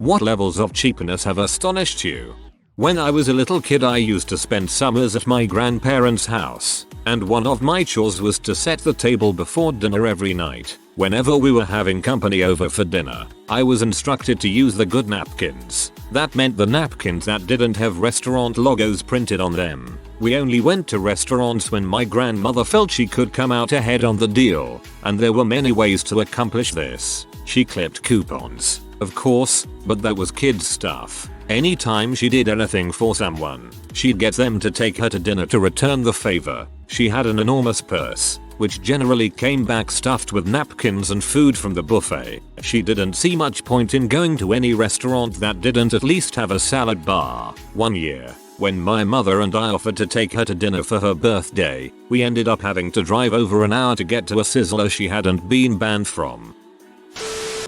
What levels of cheapness have astonished you? When I was a little kid, I used to spend summers at my grandparents' house, and one of my chores was to set the table before dinner every night. Whenever we were having company over for dinner, I was instructed to use the good napkins. That meant the napkins that didn't have restaurant logos printed on them. We only went to restaurants when my grandmother felt she could come out ahead on the deal, and there were many ways to accomplish this. She clipped coupons, of course, but that was kids stuff. Anytime she did anything for someone, she'd get them to take her to dinner to return the favor. She had an enormous purse, which generally came back stuffed with napkins and food from the buffet. She didn't see much point in going to any restaurant that didn't at least have a salad bar. One year, when my mother and I offered to take her to dinner for her birthday, we ended up having to drive over an hour to get to a sizzler she hadn't been banned from.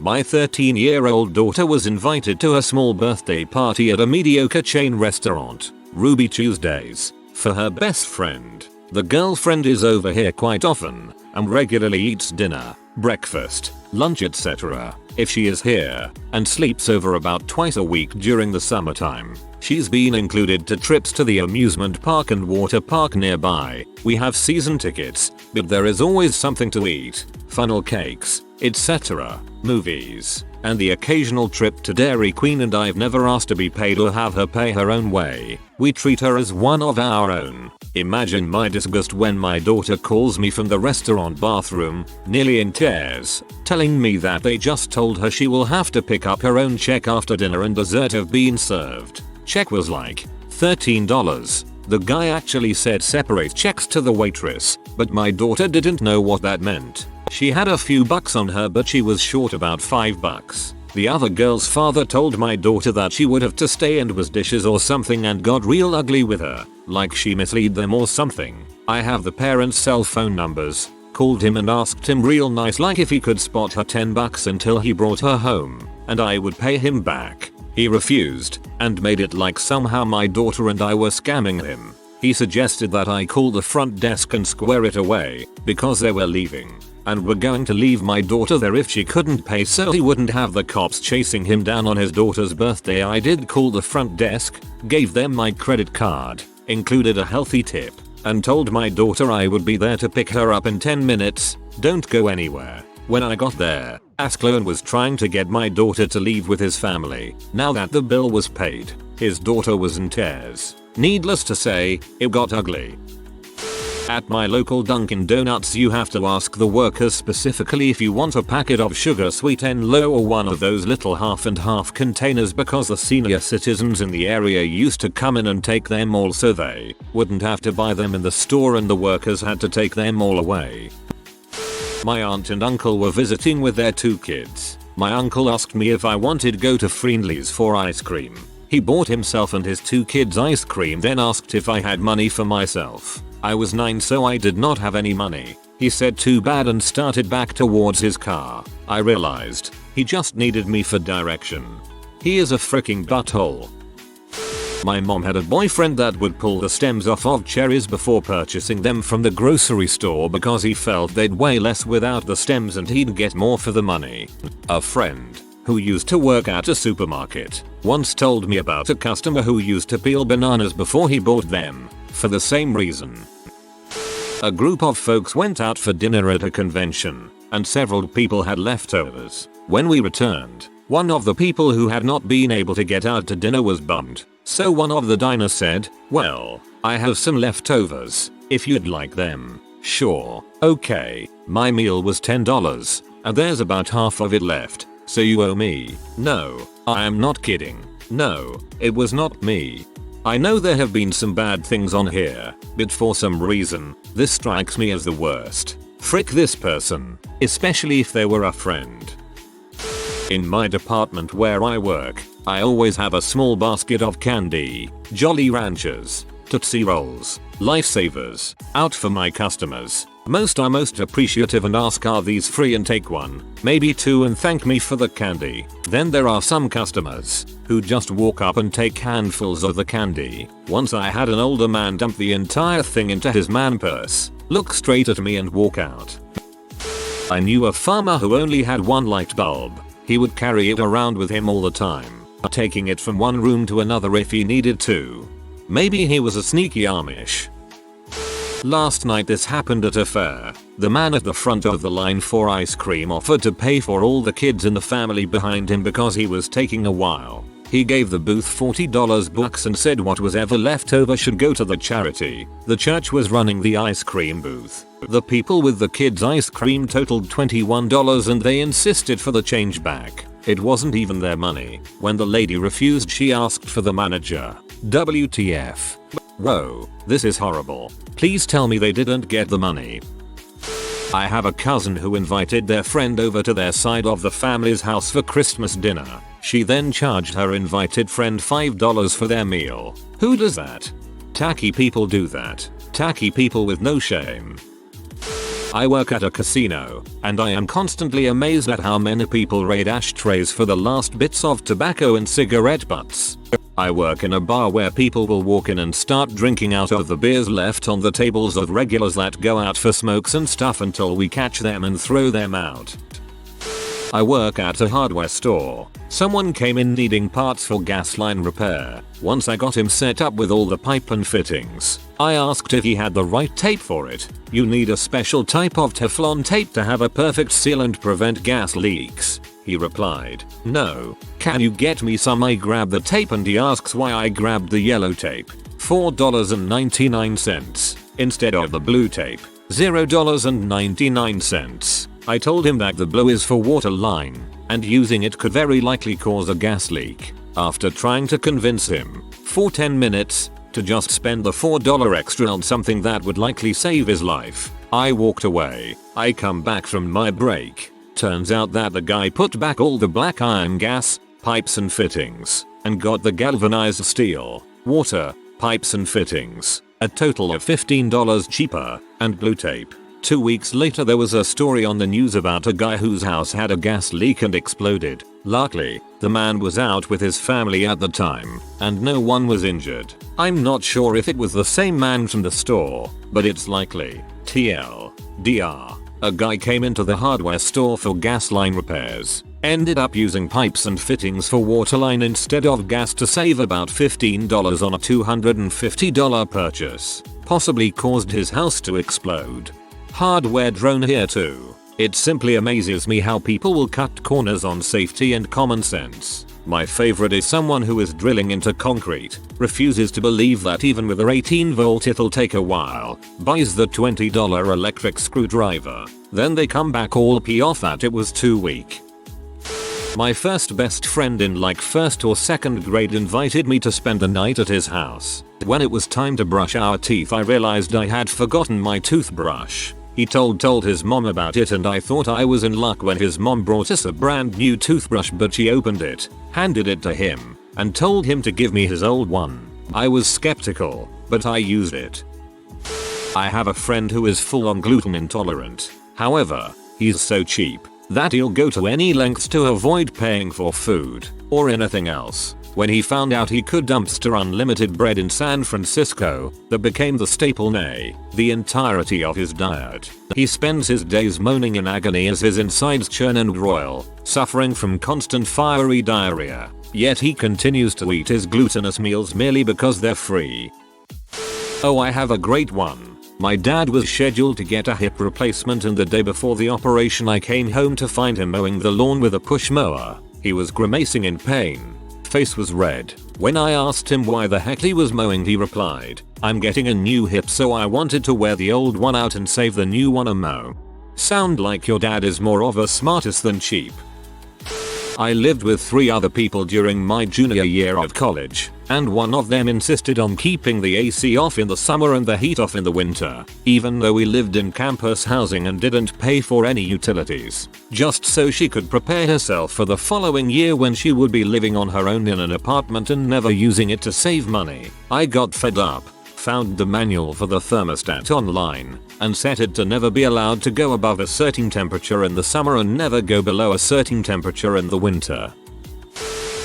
My 13-year-old daughter was invited to a small birthday party at a mediocre chain restaurant, Ruby Tuesdays, for her best friend. The girlfriend is over here quite often and regularly eats dinner, breakfast, lunch, etc. if she is here, and sleeps over about twice a week during the summertime. She's been included to trips to the amusement park and water park nearby. We have season tickets, but there is always something to eat, funnel cakes, etc., movies, and the occasional trip to Dairy Queen, and I've never asked to be paid or have her pay her own way. We treat her as one of our own. Imagine my disgust when my daughter calls me from the restaurant bathroom, nearly in tears, telling me that they just told her she will have to pick up her own check after dinner and dessert have been served. Check was like $13. The guy actually said separate checks to the waitress, but my daughter didn't know what that meant. She had a few bucks on her, but she was short about $5. The other girl's father told my daughter that she would have to stay and was dishes or something, and got real ugly with her, like she misled them or something. I have the parents' cell phone numbers, called him and asked him real nice like if he could spot her $10 until he brought her home, and I would pay him back. He refused, and made it like somehow my daughter and I were scamming him. He suggested that I call the front desk and square it away, because they were leaving, and were going to leave my daughter there if she couldn't pay, so he wouldn't have the cops chasing him down on his daughter's birthday. I did call the front desk, gave them my credit card, included a healthy tip, and told my daughter I would be there to pick her up in 10 minutes, don't go anywhere. When I got there, Asklone was trying to get my daughter to leave with his family. Now that the bill was paid, his daughter was in tears. Needless to say, it got ugly. At my local Dunkin' Donuts, you have to ask the workers specifically if you want a packet of sugar sweet and low or one of those little half and half containers, because the senior citizens in the area used to come in and take them all so they wouldn't have to buy them in the store, and the workers had to take them all away. My aunt and uncle were visiting with their 2 kids. My uncle asked me if I wanted to go to Friendly's for ice cream. He bought himself and his 2 kids ice cream, then asked if I had money for myself. I was 9, so I did not have any money. He said too bad and started back towards his car. I realized he just needed me for direction. He is a freaking butthole. My mom had a boyfriend that would pull the stems off of cherries before purchasing them from the grocery store because he felt they'd weigh less without the stems and he'd get more for the money. A friend who used to work at a supermarket once told me about a customer who used to peel bananas before he bought them, for the same reason. A group of folks went out for dinner at a convention, and several people had leftovers. When we returned, one of the people who had not been able to get out to dinner was bummed. So one of the diners said, "Well, I have some leftovers, if you'd like them." "Sure, okay." My meal was $10, and there's about half of it left, so you owe me. "No, I am not kidding. No, it was not me. I know there have been some bad things on here, but for some reason, this strikes me as the worst. Frick this person, especially if they were a friend." In my department where I work, I always have a small basket of candy, Jolly Ranchers, Tootsie Rolls, Lifesavers, out for my customers. Most are most appreciative and ask, "Are these free?" and take 1, maybe 2 and thank me for the candy. Then there are some customers who just walk up and take handfuls of the candy. Once I had an older man dump the entire thing into his man purse, look straight at me and walk out. I knew a farmer who only had 1 light bulb. He would carry it around with him all the time. taking it from one room to another if he needed to. Maybe he was a sneaky Amish. Last night this happened at a fair. The man at the front of the line for ice cream offered to pay for all the kids in the family behind him because he was taking a while. He gave the booth $40 bucks and said what was ever left over should go to the charity. The church was running the ice cream booth. The people with the kids ice cream totaled $21 and they insisted for the change back. It wasn't even their money. When the lady refused, she asked for the manager. WTF. Whoa, this is horrible. Please tell me they didn't get the money. I have a cousin who invited their friend over to their side of the family's house for Christmas dinner. She then charged her invited friend $5 for their meal. Who does that? Tacky people do that. Tacky people with no shame. I work at a casino, and I am constantly amazed at how many people raid ashtrays for the last bits of tobacco and cigarette butts. I work in a bar where people will walk in and start drinking out of the beers left on the tables of regulars that go out for smokes and stuff until we catch them and throw them out. I work at a hardware store. Someone came in needing parts for gas line repair. Once I got him set up with all the pipe and fittings, I asked if he had the right tape for it. You need a special type of Teflon tape to have a perfect seal and prevent gas leaks. He replied, no. Can you get me some? I grab the tape and he asks why I grabbed the yellow tape. $4.99 instead of the blue tape. $0.99. I told him that the blue is for water line, and using it could very likely cause a gas leak. After trying to convince him, for 10 minutes, to just spend the $4 extra on something that would likely save his life, I walked away. I come back from my break. Turns out that the guy put back all the black iron gas, pipes and fittings, and got the galvanized steel, water, pipes and fittings, a total of $15 cheaper, and blue tape. 2 weeks later there was a story on the news about a guy whose house had a gas leak and exploded. Luckily, the man was out with his family at the time, and no one was injured. I'm not sure if it was the same man from the store, but it's likely. TLDR. A guy came into the hardware store for gas line repairs, ended up using pipes and fittings for water line instead of gas to save about $15 on a $250 purchase. Possibly caused his house to explode. Hardware drone here too. It simply amazes me how people will cut corners on safety and common sense. My favorite is someone who is drilling into concrete, refuses to believe that even with a 18 volt it'll take a while, buys the $20 electric screwdriver, then they come back all pee off that it was too weak. My first best friend in like 1st or 2nd grade invited me to spend the night at his house. When it was time to brush our teeth I realized I had forgotten my toothbrush. He told his mom about it and I thought I was in luck when his mom brought us a brand new toothbrush, but she opened it, handed it to him, and told him to give me his old one. I was skeptical, but I used it. I have a friend who is full on gluten intolerant. However, he's so cheap that he'll go to any lengths to avoid paying for food or anything else. When he found out he could dumpster unlimited bread in San Francisco, that became the staple, nay, the entirety of his diet. He spends his days moaning in agony as his insides churn and roil, suffering from constant fiery diarrhea. Yet he continues to eat his glutinous meals merely because they're free. Oh, I have a great one. My dad was scheduled to get a hip replacement, and the day before the operation I came home to find him mowing the lawn with a push mower. He was grimacing in pain. Face was red. When I asked him why the heck he was mowing, he replied, I'm getting a new hip so I wanted to wear the old one out and save the new one a mow. Sound like your dad is more of a smartest than cheap. I lived with 3 other people during my junior year of college, and one of them insisted on keeping the AC off in the summer and the heat off in the winter, even though we lived in campus housing and didn't pay for any utilities, just so she could prepare herself for the following year when she would be living on her own in an apartment and never using it to save money. I got fed up, found the manual for the thermostat online, and set it to never be allowed to go above a certain temperature in the summer and never go below a certain temperature in the winter.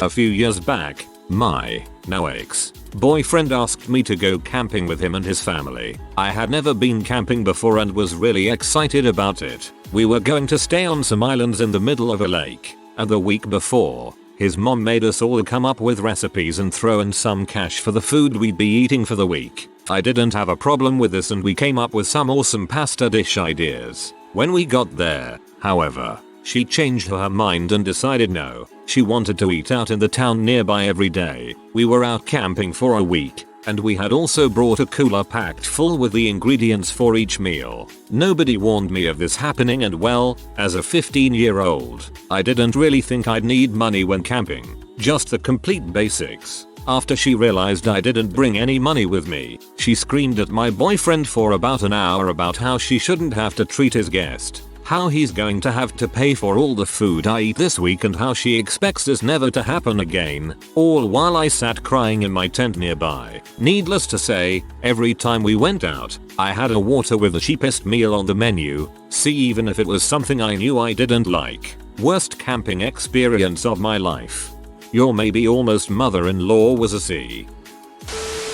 A few years back, my now ex-boyfriend asked me to go camping with him and his family. I had never been camping before and was really excited about it. We were going to stay on some islands in the middle of a lake, and the week before, His mom made us all come up with recipes and throw in some cash for the food we'd be eating for the week. I didn't have a problem with this and we came up with some awesome pasta dish ideas. When we got there, however, she changed her mind and decided no, she wanted to eat out in the town nearby every day. We were out camping for a week, and we had also brought a cooler packed full with the ingredients for each meal. Nobody warned me of this happening and well, as a 15-year-old, I didn't really think I'd need money when camping, just the complete basics. After she realized I didn't bring any money with me, she screamed at my boyfriend for about an hour about how she shouldn't have to treat his guest, how he's going to have to pay for all the food I eat this week and how she expects this never to happen again, all while I sat crying in my tent nearby. Needless to say, every time we went out, I had a water with the cheapest meal on the menu, see even if it was something I knew I didn't like. Worst camping experience of my life. Your maybe almost mother-in-law was a C.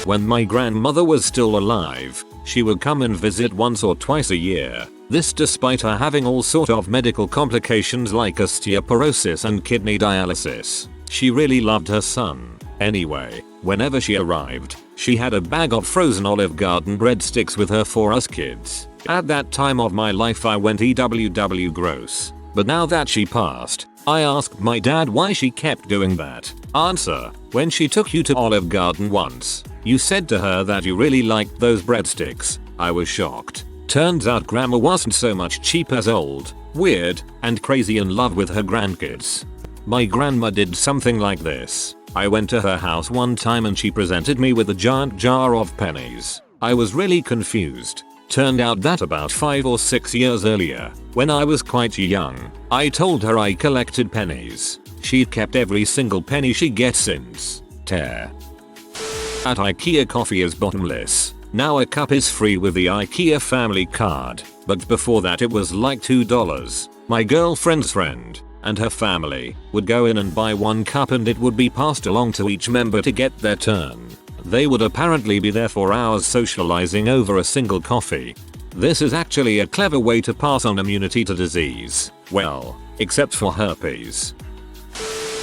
When my grandmother was still alive, she would come and visit once or twice a year. This despite her having all sort of medical complications like osteoporosis and kidney dialysis. She really loved her son. Anyway, whenever she arrived, she had a bag of frozen Olive Garden breadsticks with her for us kids. At that time of my life I went EWW gross. But now that she passed, I asked my dad why she kept doing that. Answer: when she took you to Olive Garden once, you said to her that you really liked those breadsticks. I was shocked. Turns out grandma wasn't so much cheap as old, weird, and crazy in love with her grandkids. My grandma did something like this. I went to her house one time and she presented me with a giant jar of pennies. I was really confused. Turned out that about 5 or 6 years earlier, when I was quite young, I told her I collected pennies. She'd kept every single penny she gets since. Tear. At IKEA coffee is bottomless. Now a cup is free with the IKEA family card, but before that it was like $2. My girlfriend's friend and her family would go in and buy one cup and it would be passed along to each member to get their turn. They would apparently be there for hours socializing over a single coffee. This is actually a clever way to pass on immunity to disease. Well, except for herpes.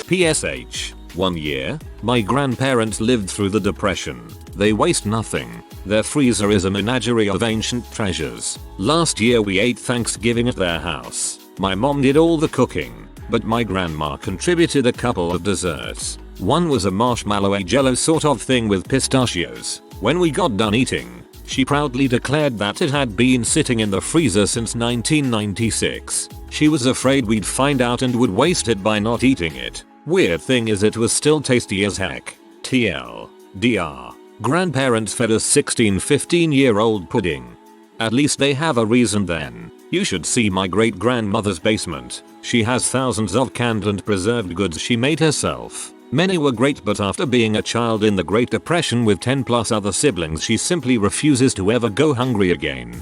PSH. One year, my grandparents lived through the Depression. They waste nothing. Their freezer is a menagerie of ancient treasures. Last year we ate Thanksgiving at their house. My mom did all the cooking, but my grandma contributed a couple of desserts. One was a marshmallow jello sort of thing with pistachios. When we got done eating, she proudly declared that it had been sitting in the freezer since 1996. She was afraid we'd find out and would waste it by not eating it. Weird thing is it was still tasty as heck. TLDR. Grandparents fed us 15-year-old pudding. At least they have a reason then. You should see my great grandmother's basement. She has thousands of canned and preserved goods she made herself. Many were great, but after being a child in the Great Depression with 10 plus other siblings, she simply refuses to ever go hungry again.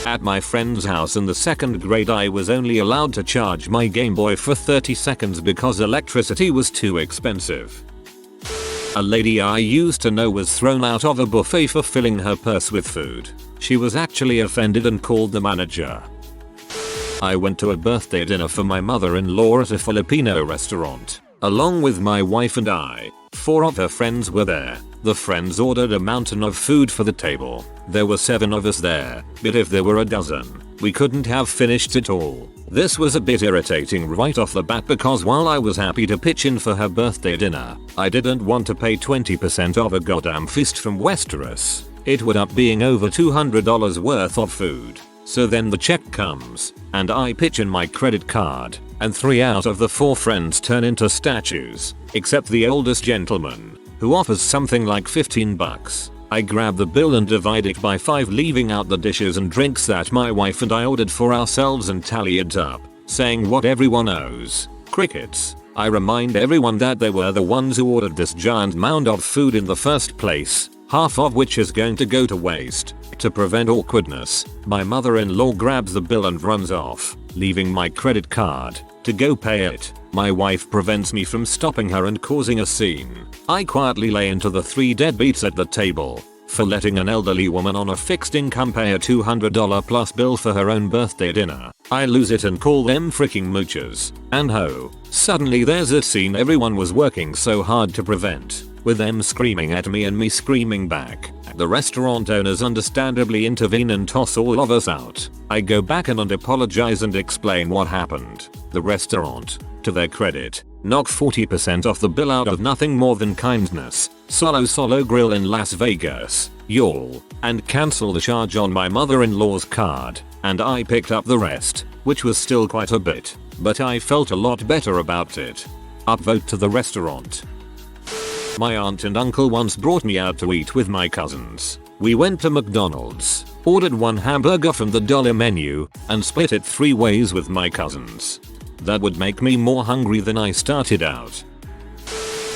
At my friend's house in the 2nd grade I was only allowed to charge my Game Boy for 30 seconds because electricity was too expensive. A lady I used to know was thrown out of a buffet for filling her purse with food. She was actually offended and called the manager. I went to a birthday dinner for my mother-in-law at a Filipino restaurant. Along with my wife and I, 4 of her friends were there. The friends ordered a mountain of food for the table. There were 7 of us there, but if there were a dozen, we couldn't have finished it all. This was a bit irritating right off the bat because while I was happy to pitch in for her birthday dinner, I didn't want to pay 20% of a goddamn feast from Westeros. It would up being over $200 worth of food. So then the check comes, and I pitch in my credit card, and 3 out of the 4 friends turn into statues, except the oldest gentleman, who offers something like $15. I grab the bill and divide it by 5, leaving out the dishes and drinks that my wife and I ordered for ourselves and tally it up, saying what everyone owes. Crickets. I remind everyone that they were the ones who ordered this giant mound of food in the first place, half of which is going to go to waste. To prevent awkwardness, my mother-in-law grabs the bill and runs off, leaving my credit card. To go pay it, my wife prevents me from stopping her and causing a scene. I quietly lay into the 3 deadbeats at the table, for letting an elderly woman on a fixed income pay a $200 plus bill for her own birthday dinner. I lose it and call them freaking moochers. And ho, suddenly there's a scene everyone was working so hard to prevent, with them screaming at me and me screaming back. The restaurant owners understandably intervene and toss all of us out. I go back and apologize and explain what happened. The restaurant, to their credit, knock 40% off the bill out of nothing more than kindness. Solo Grill in Las Vegas, y'all, and cancel the charge on my mother-in-law's card, and I picked up the rest, which was still quite a bit, but I felt a lot better about it. Upvote to the restaurant. My aunt and uncle once brought me out to eat with my cousins. We went to McDonald's, ordered one hamburger from the dollar menu, and split it 3 ways with my cousins. That would make me more hungry than I started out.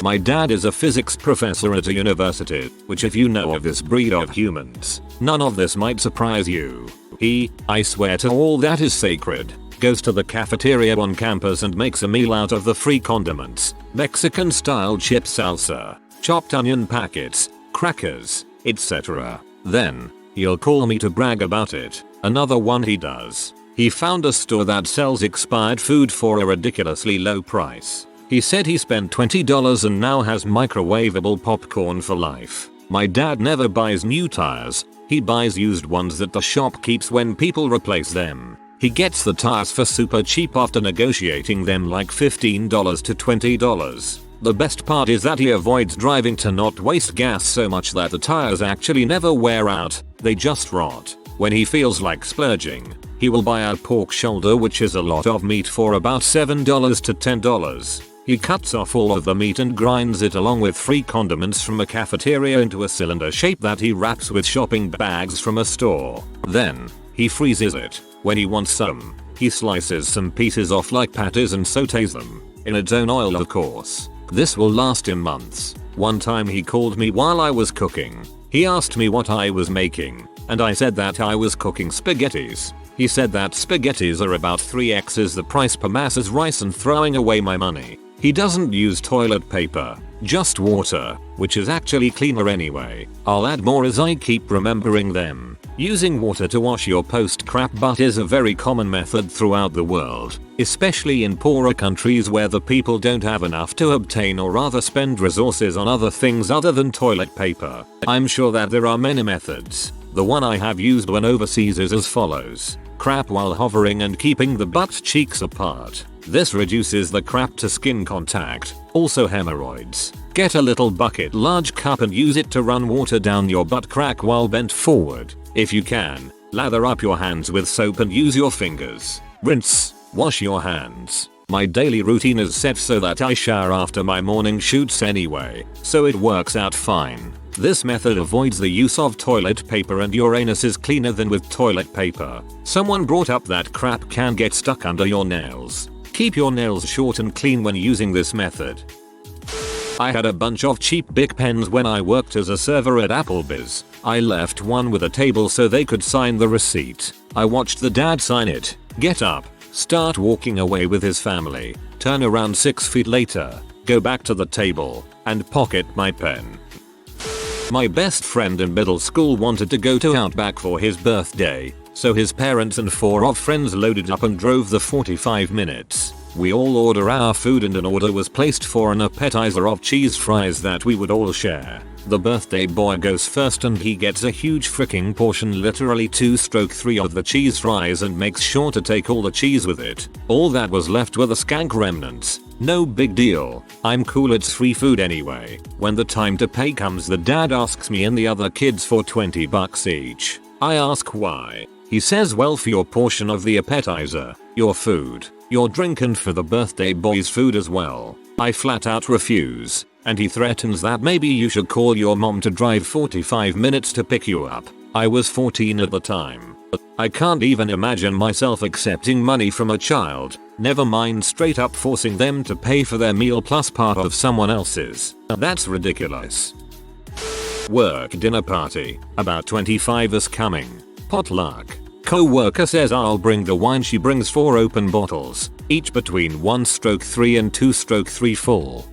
My dad is a physics professor at a university, which if you know of this breed of humans, none of this might surprise you. He, I swear to all that is sacred, goes to the cafeteria on campus and makes a meal out of the free condiments, Mexican style chip salsa, chopped onion packets, crackers, etc. Then, he'll call me to brag about it. Another one he does. He found a store that sells expired food for a ridiculously low price. He said he spent $20 and now has microwavable popcorn for life. My dad never buys new tires, he buys used ones that the shop keeps when people replace them. He gets the tires for super cheap after negotiating them like $15 to $20. The best part is that he avoids driving to not waste gas so much that the tires actually never wear out, they just rot. When he feels like splurging, he will buy a pork shoulder, which is a lot of meat, for about $7 to $10. He cuts off all of the meat and grinds it along with free condiments from a cafeteria into a cylinder shape that he wraps with shopping bags from a store. Then, he freezes it. When he wants some, he slices some pieces off like patties and sautés them, in its own oil of course. This will last him months. One time he called me while I was cooking. He asked me what I was making, and I said that I was cooking spaghettis. He said that spaghettis are about 3x the price per mass as rice and throwing away my money. He doesn't use toilet paper, just water, which is actually cleaner anyway. I'll add more as I keep remembering them. Using water to wash your post-crap butt is a very common method throughout the world, especially in poorer countries where the people don't have enough to obtain or rather spend resources on other things other than toilet paper. I'm sure that there are many methods. The one I have used when overseas is as follows. Crap while hovering and keeping the butt cheeks apart. This reduces the crap to skin contact. Also hemorrhoids. Get a little bucket large cup and use it to run water down your butt crack while bent forward. If you can, lather up your hands with soap and use your fingers. Rinse. Wash your hands. My daily routine is set so that I shower after my morning shoots anyway, so it works out fine. This method avoids the use of toilet paper and your anus is cleaner than with toilet paper. Someone brought up that crap can get stuck under your nails. Keep your nails short and clean when using this method. I had a bunch of cheap Bic pens when I worked as a server at Applebee's. I left one with a table so they could sign the receipt. I watched the dad sign it, get up, start walking away with his family, turn around 6 feet later, go back to the table, and pocket my pen. My best friend in middle school wanted to go to Outback for his birthday, so his parents and 4 of friends loaded up and drove the 45 minutes. We all order our food and an order was placed for an appetizer of cheese fries that we would all share. The birthday boy goes first and he gets a huge freaking portion, literally 2/3 of the cheese fries, and makes sure to take all the cheese with it. All that was left were the skank remnants. No big deal. I'm cool, it's free food anyway. When the time to pay comes, the dad asks me and the other kids for $20 each. I ask why. He says, well, for your portion of the appetizer, your food, your drink, and for the birthday boy's food as well. I flat out refuse, and he threatens that maybe you should call your mom to drive 45 minutes to pick you up. I was 14 at the time. I can't even imagine myself accepting money from a child, never mind straight up forcing them to pay for their meal plus part of someone else's. That's ridiculous. Work dinner party, about 25 is coming. Potluck. Co-worker says I'll bring the wine. She brings 4 open bottles, each between 1/3 and 2/3 full.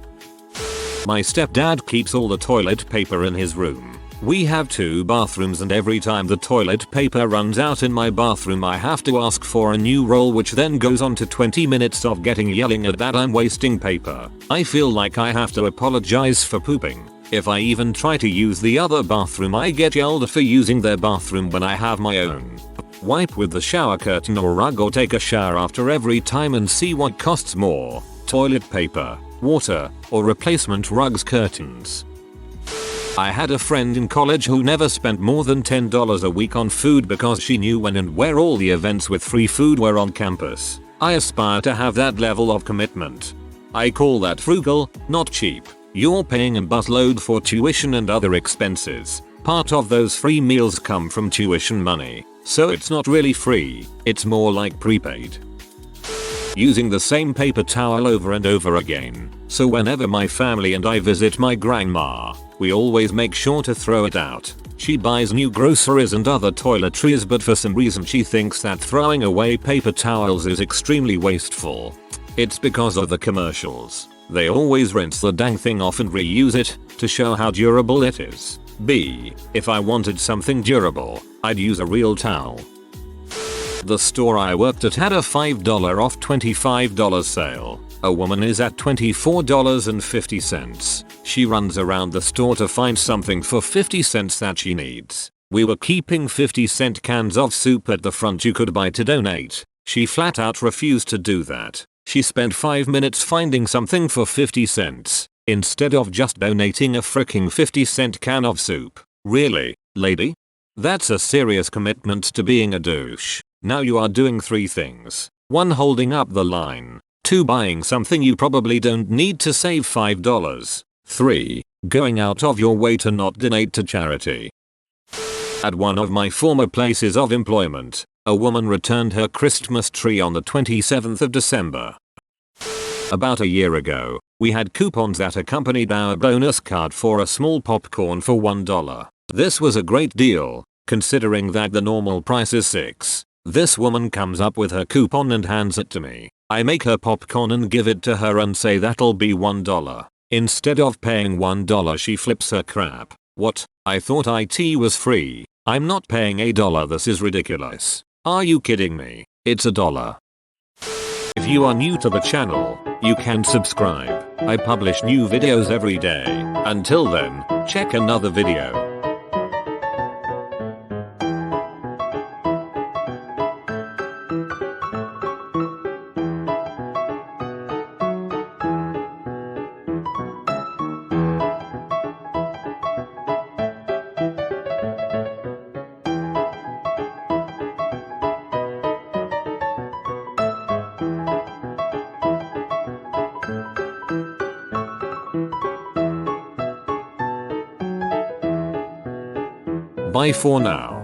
My stepdad keeps all the toilet paper in his room. We have 2 bathrooms and every time the toilet paper runs out in my bathroom I have to ask for a new roll, which then goes on to 20 minutes of getting yelling at that I'm wasting paper. I feel like I have to apologize for pooping. If I even try to use the other bathroom I get yelled at for using their bathroom when I have my own. Wipe with the shower curtain or rug or take a shower after every time and see what costs more, toilet paper, water, or replacement rugs curtains. I had a friend in college who never spent more than $10 a week on food because she knew when and where all the events with free food were on campus. I aspire to have that level of commitment. I call that frugal, not cheap. You're paying a busload for tuition and other expenses. Part of those free meals come from tuition money, so it's not really free, it's more like prepaid. Using the same paper towel over and over again, so whenever my family and I visit my grandma, we always make sure to throw it out. She buys new groceries and other toiletries, but for some reason she thinks that throwing away paper towels is extremely wasteful. It's because of the commercials. They always rinse the dang thing off and reuse it to show how durable it is. B. If I wanted something durable, I'd use a real towel. The store I worked at had a $5 off $25 sale. A woman is at $24.50. She runs around the store to find something for 50 cents that she needs. We were keeping 50-cent cans of soup at the front you could buy to donate. She flat out refused to do that. She spent 5 minutes finding something for 50 cents, instead of just donating a fricking 50-cent can of soup. Really, lady? That's a serious commitment to being a douche. Now you are doing 3 things. 1. Holding up the line. 2. Buying something you probably don't need to save $5. 3. Going out of your way to not donate to charity. At one of my former places of employment, a woman returned her Christmas tree on the 27th of December. About a year ago, we had coupons that accompanied our bonus card for a small popcorn for $1. This was a great deal, considering that the normal price is $6. This woman comes up with her coupon and hands it to me. I make her popcorn and give it to her and say that'll be $1. Instead of paying $1 she flips her crap. What? I thought IT was free. I'm not paying $1. This is ridiculous. Are you kidding me? It's $1. If you are new to the channel, you can subscribe. I publish new videos every day. Until then, check another video. Bye for now.